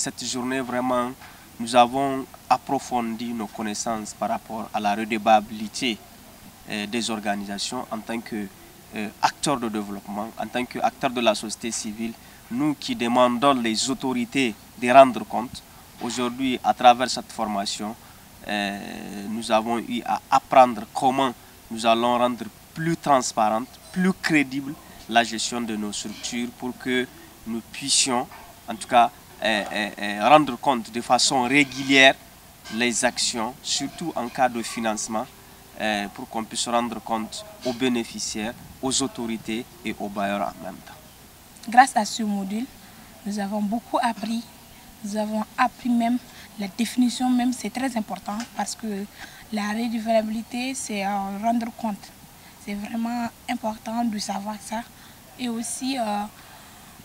cette journée, vraiment, nous avons approfondi nos connaissances par rapport à la redevabilité des organisations en tant qu'acteurs de développement, en tant qu'acteurs de la société civile, nous qui demandons les autorités de rendre compte. Aujourd'hui, à travers cette formation, nous avons eu à apprendre comment nous allons rendre plus transparente, plus crédible la gestion de nos structures pour que nous puissions, en tout cas, rendre compte de façon régulière les actions, surtout en cas de financement, pour qu'on puisse rendre compte aux bénéficiaires, aux autorités et aux bailleurs en même temps. Grâce à ce module, nous avons beaucoup appris. Nous avons appris même la définition, même c'est très important parce que la redevabilité, c'est rendre compte. C'est vraiment important de savoir ça. Et aussi,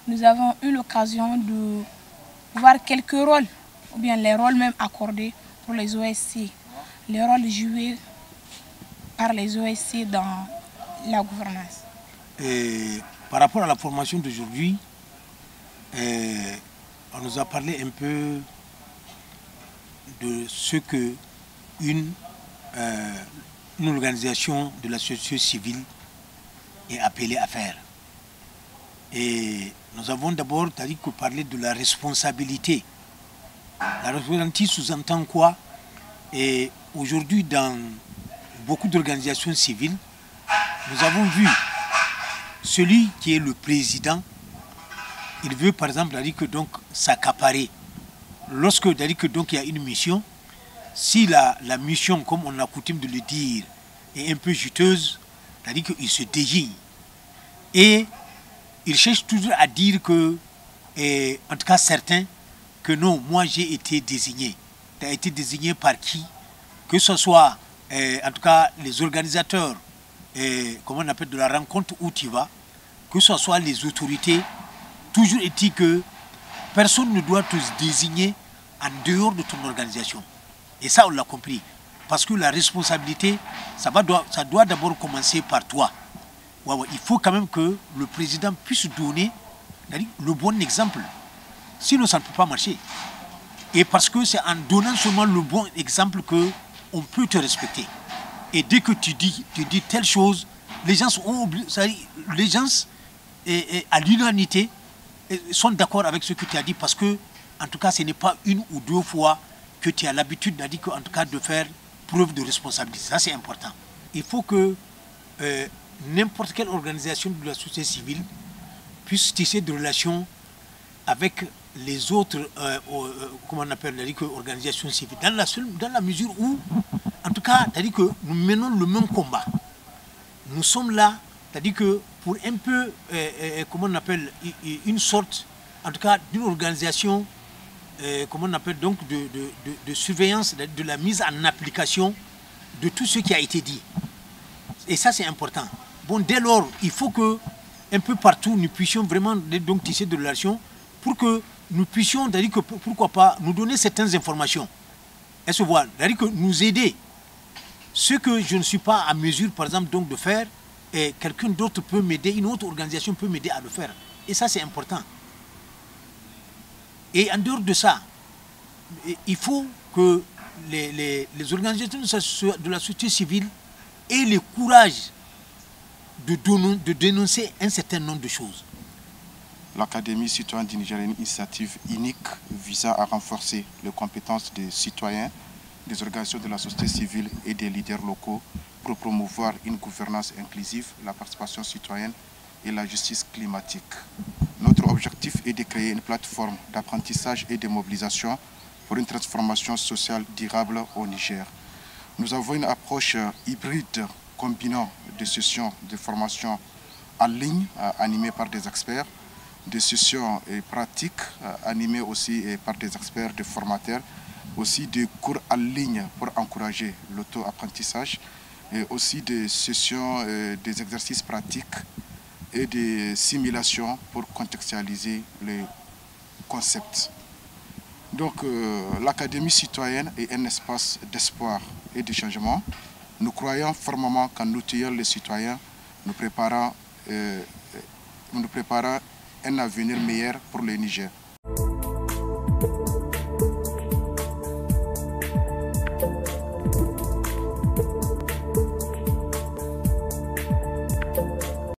nous avons eu l'occasion de voir quelques rôles, ou bien les rôles même accordés pour les OSC, les rôles joués par les OSC dans la gouvernance. Et par rapport à la formation d'aujourd'hui, on nous a parlé un peu de ce que une organisation de la société civile est appelée à faire. Et nous avons d'abord parlé de la responsabilité. La responsabilité sous-entend quoi? Et aujourd'hui, dans beaucoup d'organisations civiles, nous avons vu celui qui est le président, il veut par exemple s'accaparer. Lorsque il y a une mission, si la mission, comme on a coutume de le dire, est un peu juteuse, c'est-à-dire qu'il se désigne. Et il cherche toujours à dire que, en tout cas certains, que non, moi j'ai été désigné. Tu as été désigné par qui? Que ce soit, en tout cas, les organisateurs, comment on appelle, de la rencontre où tu vas, que ce soit les autorités, toujours est-il que personne ne doit te désigner en dehors de ton organisation. Et ça, on l'a compris. Parce que la responsabilité, ça doit d'abord commencer par toi. Il faut quand même que le président puisse donner le bon exemple. Sinon, ça ne peut pas marcher. Et parce que c'est en donnant seulement le bon exemple qu'on peut te respecter. Et dès que tu dis telle chose, les gens ont oublié, les gens, à l'unanimité, sont d'accord avec ce que tu as dit parce que, en tout cas, ce n'est pas une ou deux fois que tu as l'habitude de faire preuve de responsabilité. Ça, c'est important. Il faut que n'importe quelle organisation de la société civile puisse tisser des relations avec les autres comment on appelle, organisations civiles, dans la mesure où, en tout cas, que nous menons le même combat. Nous sommes là, c'est-à-dire que pour un peu, comment on appelle, une sorte, en tout cas, d'une organisation, comment on appelle, donc, de surveillance, de la mise en application de tout ce qui a été dit. Et ça, c'est important. Bon, dès lors, il faut que, un peu partout, nous puissions vraiment donc tisser des relations pour que nous puissions, c'est-à-dire que, pourquoi pas, nous donner certaines informations. Est-ce que vous voyez, c'est-à-dire que nous aider. Ce que je ne suis pas à mesure, par exemple, donc, de faire, et quelqu'un d'autre peut m'aider, une autre organisation peut m'aider à le faire. Et ça, c'est important. Et en dehors de ça, il faut que les organisations de la société civile aient le courage de dénoncer un certain nombre de choses. L'Académie citoyenne du Niger est une initiative unique visant à renforcer les compétences des citoyens, des organisations de la société civile et des leaders locaux pour promouvoir une gouvernance inclusive, la participation citoyenne et la justice climatique. Notre objectif est de créer une plateforme d'apprentissage et de mobilisation pour une transformation sociale durable au Niger. Nous avons une approche hybride combinant des sessions de formation en ligne animées par des experts, des sessions pratiques animées aussi par des experts, des formateurs, aussi des cours en ligne pour encourager l'auto-apprentissage, et aussi des sessions, des exercices pratiques et des simulations pour contextualiser les concepts. Donc l'Académie citoyenne est un espace d'espoir et de changement. Nous croyons fermement qu'en outillant les citoyens, nous préparons un avenir meilleur pour le Niger.